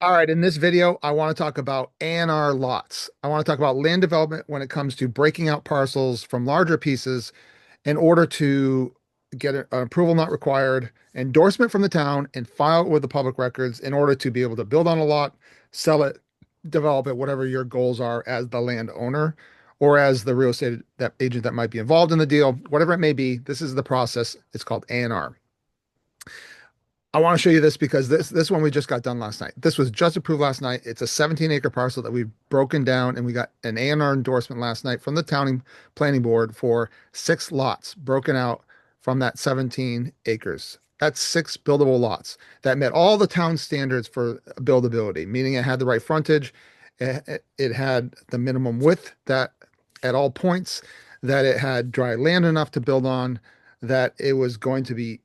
All right, in this video, I want to talk about ANR lots. I want to talk about land development when it comes to breaking out parcels from larger pieces in order to get an approval not required, endorsement from the town, and file it with the public records in order to be able to build on a lot, sell it, develop it, whatever your goals are as the landowner or as the real estate that agent that might be involved in the deal, whatever it may be. This is the process. It's called ANR. I want to show you this because this one we just got done last night. This was just approved last night. It's a 17-acre parcel that we've broken down, and we got an A&R endorsement last night from the town planning board for 6 lots broken out from that 17 acres. That's 6 buildable lots that met all the town standards for buildability, meaning it had the right frontage, it had the minimum width that at all points, that it had dry land enough to build on, that it was going to be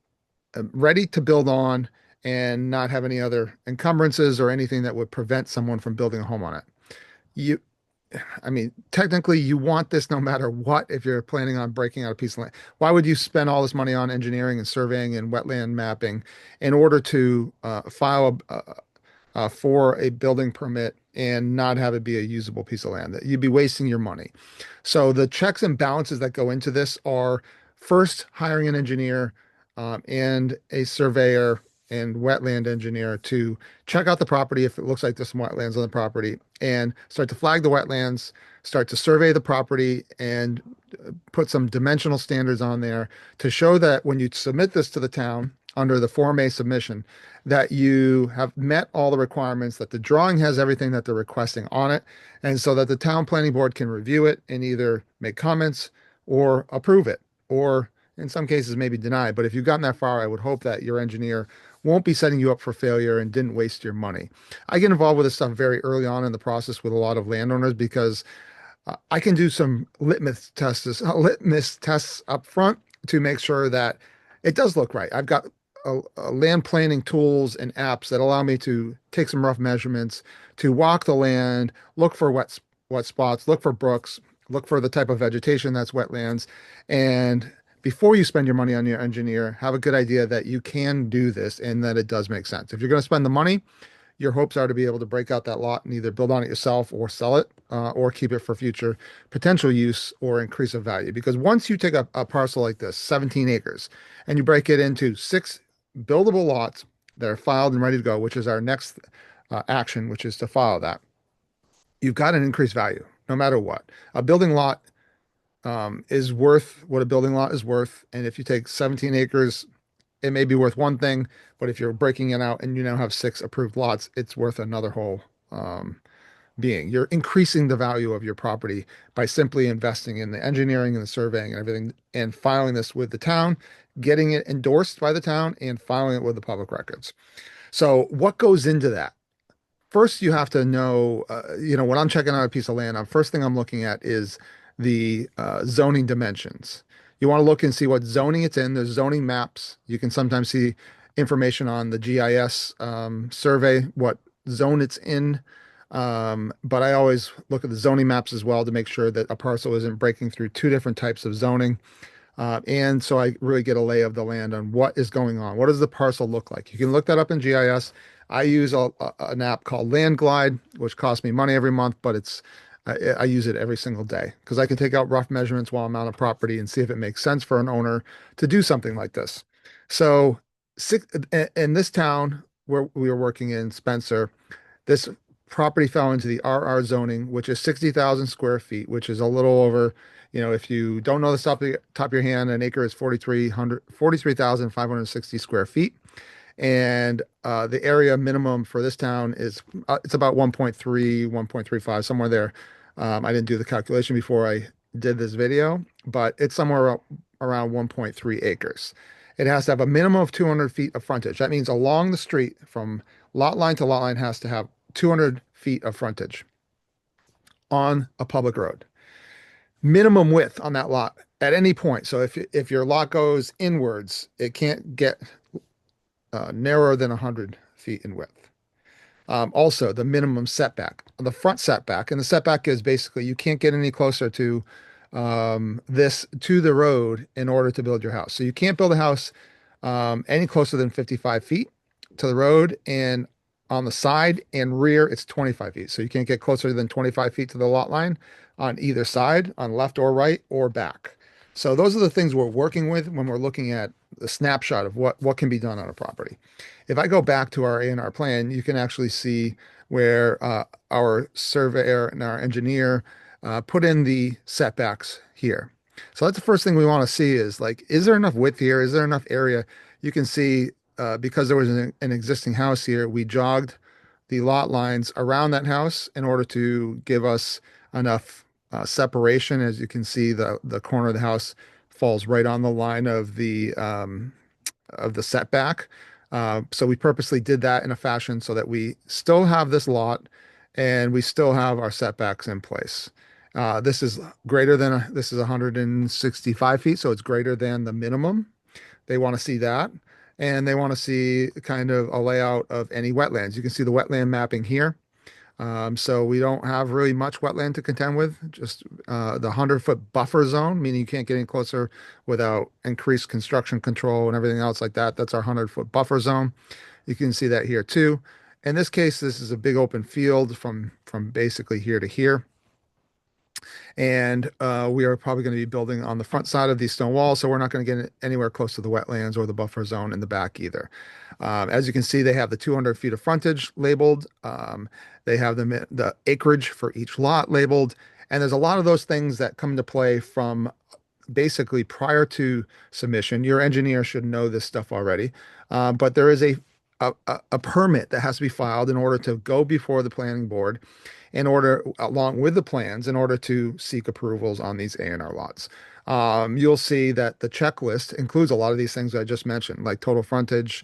ready to build on and not have any other encumbrances or anything that would prevent someone from building a home on it. You, I mean, technically, you want this no matter what if you're planning on breaking out a piece of land. Why would you spend all this money on engineering and surveying and wetland mapping in order to file for a building permit and not have it be a usable piece of land? That you'd be wasting your money. So the checks and balances that go into this are first hiring an engineer and a surveyor and wetland engineer to check out the property if it looks like there's some wetlands on the property and start to flag the wetlands, start to survey the property and put some dimensional standards on there to show that when you submit this to the town under the Form A submission, that you have met all the requirements, that the drawing has everything that they're requesting on it, and so that the town planning board can review it and either make comments or approve it, or in some cases maybe deny. But if you've gotten that far, I would hope that your engineer won't be setting you up for failure and didn't waste your money. I get involved with this stuff very early on in the process with a lot of landowners because I can do some litmus tests up front to make sure that it does look right. I've got a land planning tools and apps that allow me to take some rough measurements, to walk the land, look for wet spots, look for brooks, look for the type of vegetation that's wetlands, and before you spend your money on your engineer, have a good idea that you can do this and that it does make sense. If you're going to spend the money, your hopes are to be able to break out that lot and either build on it yourself or sell it or keep it for future potential use or increase of value. Because once you take a parcel like this, 17 acres, and you break it into 6 buildable lots that are filed and ready to go, which is our next action, which is to file that, you've got an increased value no matter what. A building lot is worth what a building lot is worth. And if you take 17 acres, it may be worth one thing, but if you're breaking it out and you now have 6 approved lots, it's worth another whole being. You're increasing the value of your property by simply investing in the engineering and the surveying and everything and filing this with the town, getting it endorsed by the town and filing it with the public records. So what goes into that? First, you have to know, when I'm checking out a piece of land, first thing I'm looking at is the zoning dimensions. You want to look and see what zoning it's in. There's zoning maps. You can sometimes see information on the GIS survey, what zone it's in. But I always look at the zoning maps as well to make sure that a parcel isn't breaking through 2 different types of zoning. And so I really get a lay of the land on what is going on. What does the parcel look like? You can look that up in GIS. I use an app called Land Glide, which costs me money every month, but I use it every single day because I can take out rough measurements while I'm on a property and see if it makes sense for an owner to do something like this. So in this town where we were working in Spencer, this property fell into the RR zoning, which is 60,000 square feet, which is a little over, if you don't know the top of your hand, an acre is 43,560 square feet. And the area minimum for this town is it's about 1.3, 1.35, somewhere there. I didn't do the calculation before I did this video, but it's somewhere around 1.3 acres. It has to have a minimum of 200 feet of frontage. That means along the street from lot line to lot line has to have 200 feet of frontage on a public road. Minimum width on that lot at any point. So if your lot goes inwards, it can't get narrower than 100 feet in width. Also, the minimum setback, the front setback, and the setback is basically you can't get any closer to this to the road in order to build your house. So you can't build a house any closer than 55 feet to the road, and On the side and rear, it's 25 feet. So you can't get closer than 25 feet to the lot line on either side, on left or right or back. So those are the things we're working with when we're looking at the snapshot of what can be done on a property. If I go back to our A&R plan, you can actually see where our surveyor and our engineer put in the setbacks here. So that's the first thing we want to see is like, is there enough width here? Is there enough area? You can see because there was an existing house here, we jogged the lot lines around that house in order to give us enough separation. As you can see, the corner of the house falls right on the line of the setback. So we purposely did that in a fashion so that we still have this lot and we still have our setbacks in place. This is this is 165 feet, so it's greater than the minimum. They want to see that. And they want to see kind of a layout of any wetlands. You can see the wetland mapping here. So we don't have really much wetland to contend with, just the 100-foot buffer zone, meaning you can't get any closer without increased construction control and everything else like that. That's our 100-foot buffer zone. You can see that here too. In this case, this is a big open field from basically here to here. And we are probably going to be building on the front side of these stone walls, so we're not going to get anywhere close to the wetlands or the buffer zone in the back either. As you can see, they have the 200 feet of frontage labeled. They have the acreage for each lot labeled. And there's a lot of those things that come into play from basically prior to submission. Your engineer should know this stuff already. But there is a permit that has to be filed in order to go before the planning board in order, along with the plans, in order to seek approvals on these A&R lots. You'll see that the checklist includes a lot of these things I just mentioned, like total frontage,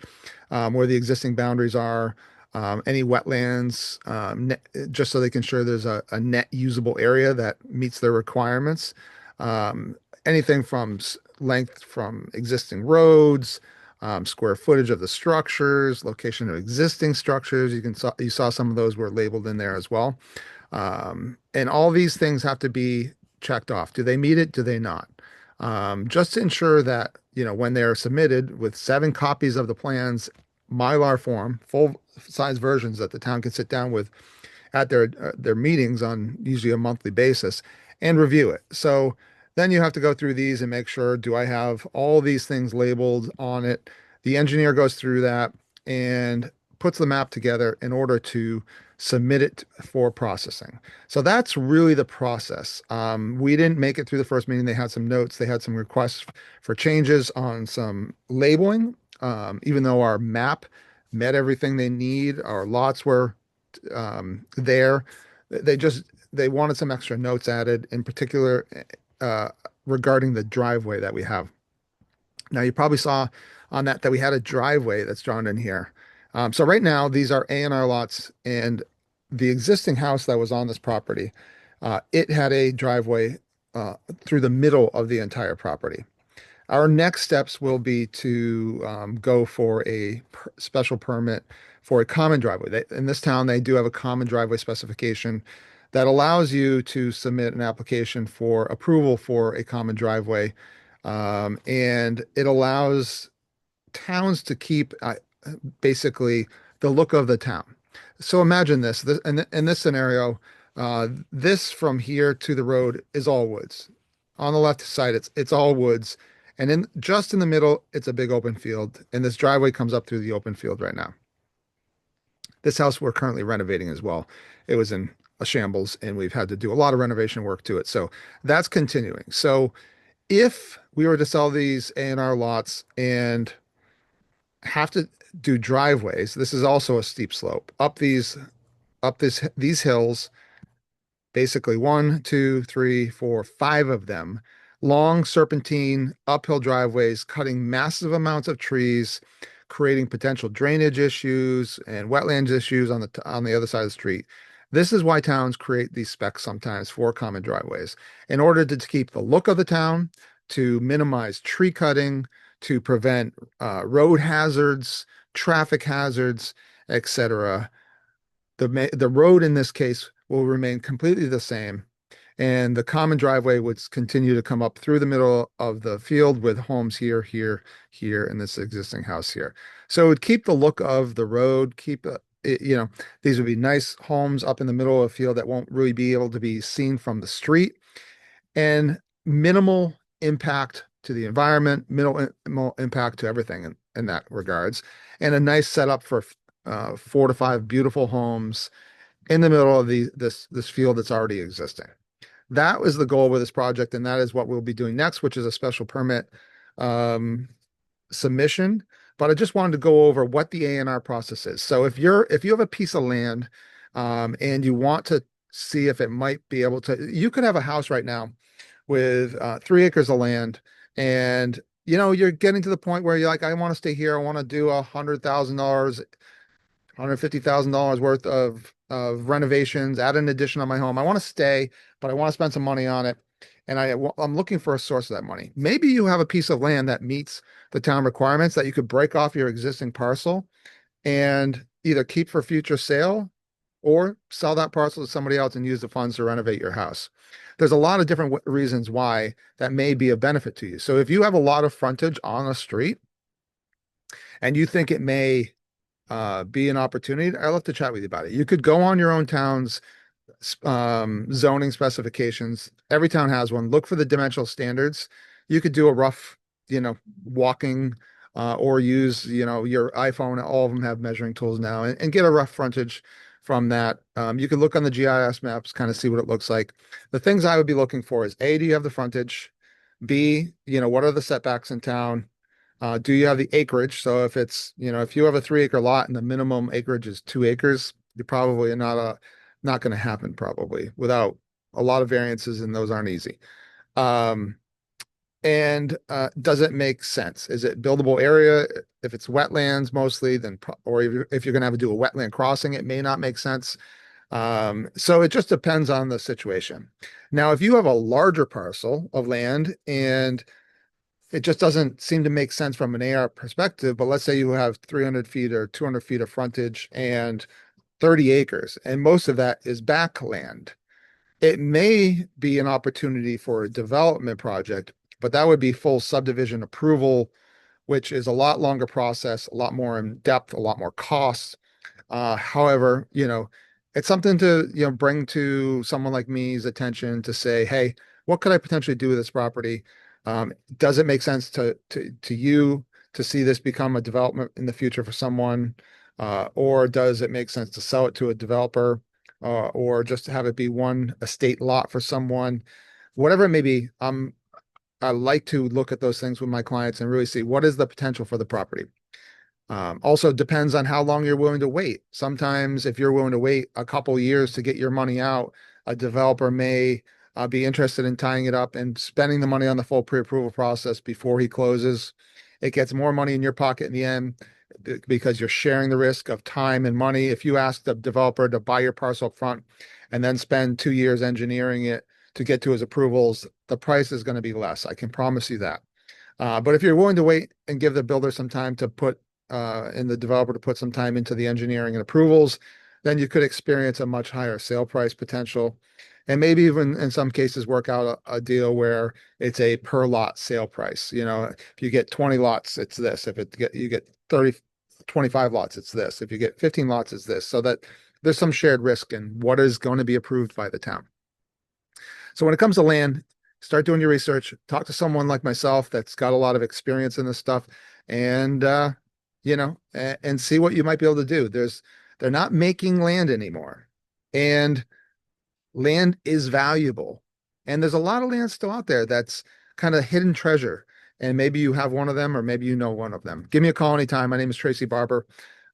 where the existing boundaries are, any wetlands, just so they can ensure there's a net usable area that meets their requirements. Anything from length from existing roads, square footage of the structures, location of existing structures. You saw some of those were labeled in there as well. And all these things have to be checked off. Do they meet it? Do they not? Just to ensure that, when they're submitted with 7 copies of the plans, Mylar form, full size versions that the town can sit down with at their meetings on usually a monthly basis and review it. So then you have to go through these and make sure, do I have all these things labeled on it? The engineer goes through that and puts the map together in order to submit it for processing. So that's really the process. We didn't make it through the first meeting. They had some notes. They had some requests for changes on some labeling. Even though our map met everything they need, our lots were there. They wanted some extra notes added, in particular regarding the driveway that we have. Now, you probably saw on that we had a driveway that's drawn in here. So right now, these are A&R lots, and the existing house that was on this property, it had a driveway through the middle of the entire property. Our next steps will be to go for a special permit for a common driveway. In this town, they do have a common driveway specification that allows you to submit an application for approval for a common driveway. And it allows towns to keep basically the look of the town. So imagine this, in this scenario, this from here to the road is all woods. On the left side, it's all woods. And just in the middle, it's a big open field. And this driveway comes up through the open field right now. This house we're currently renovating as well. It was in a shambles and we've had to do a lot of renovation work to it. So that's continuing. So if we were to sell these A&R lots and have to do driveways, this is also a steep slope up these hills, basically 1, 2, 3, 4, 5 of them, long serpentine uphill driveways, cutting massive amounts of trees, creating potential drainage issues and wetlands issues on the other side of the street. This is why towns create these specs sometimes for common driveways, in order to keep the look of the town, to minimize tree cutting, to prevent road hazards, traffic hazards, etc. The road in this case will remain completely the same, and the common driveway would continue to come up through the middle of the field with homes here, here, here, and this existing house here. So it would keep the look of the road, keep these would be nice homes up in the middle of a field that won't really be able to be seen from the street, and minimal impact to the environment, minimal impact to everything in that regards, and a nice setup for 4 to 5 beautiful homes in the middle of this field that's already existing. That was the goal with this project, and that is what we'll be doing next, which is a special permit um, submission. But I just wanted to go over what the ANR process is. So if you have a piece of land and you want to see if it might be able to, you could have a house right now with 3 acres of land, and you're getting to the point where you're like, I want to stay here. I want to do $100,000, $150,000 worth of renovations, add an addition on my home. I want to stay, but I want to spend some money on it. And I'm looking for a source of that money. Maybe you have a piece of land that meets the town requirements that you could break off your existing parcel and either keep for future sale or sell that parcel to somebody else and use the funds to renovate your house. There's a lot of different reasons why that may be a benefit to you. So if you have a lot of frontage on a street and you think it may be an opportunity, I'd love to chat with you about it. You could go on your own town's zoning specifications. Every town has one. Look for the dimensional standards. You could do a rough, walking or use, your iPhone. All of them have measuring tools now, and get a rough frontage from that. You can look on the GIS maps, kind of see what it looks like. The things I would be looking for is A, do you have the frontage? B, what are the setbacks in town? Do you have the acreage? So if you have a 3 acre lot and the minimum acreage is 2 acres, you're probably not going to happen probably without a lot of variances, and those aren't easy. And does it make sense? Is it buildable area? If it's wetlands mostly, then or if you're going to have to do a wetland crossing, it may not make sense. So it just depends on the situation. Now, if you have a larger parcel of land and it just doesn't seem to make sense from an AR perspective, but let's say you have 300 feet or 200 feet of frontage and 30 acres, and most of that is backland. It may be an opportunity for a development project, but that would be full subdivision approval, which is a lot longer process, a lot more in depth, a lot more costs. However, it's something to, bring to someone like me's attention to say, hey, what could I potentially do with this property? Does it make sense to you to see this become a development in the future for someone? Or does it make sense to sell it to a developer, or just to have it be one estate lot for someone? Whatever it may be, I like to look at those things with my clients and really see what is the potential for the property. Also depends on how long you're willing to wait. Sometimes if you're willing to wait a couple years to get your money out, a developer may be interested in tying it up and spending the money on the full pre-approval process before he closes. It gets more money in your pocket in the end because you're sharing the risk of time and money. If you ask the developer to buy your parcel up front and then spend 2 years engineering it to get to his approvals, the price is going to be less. I can promise you that. But if you're willing to wait and give the builder some time to put and the developer to put some time into the engineering and approvals, then you could experience a much higher sale price potential. And maybe even in some cases work out a deal where it's a per lot sale price. If you get 20 lots, it's this. If you get 25 lots, it's this. If you get 15 lots, it's this. So that there's some shared risk in what is going to be approved by the town. So when it comes to land, start doing your research, talk to someone like myself that's got a lot of experience in this stuff, and and see what you might be able to do. They're not making land anymore, and land is valuable. And there's a lot of land still out there that's kind of hidden treasure. And maybe you have one of them, or maybe you know one of them. Give me a call anytime. My name is Tracy Barber,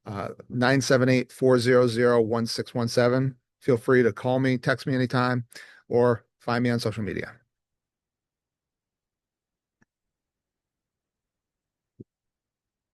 978-400-1617. Feel free to call me, text me anytime, or find me on social media.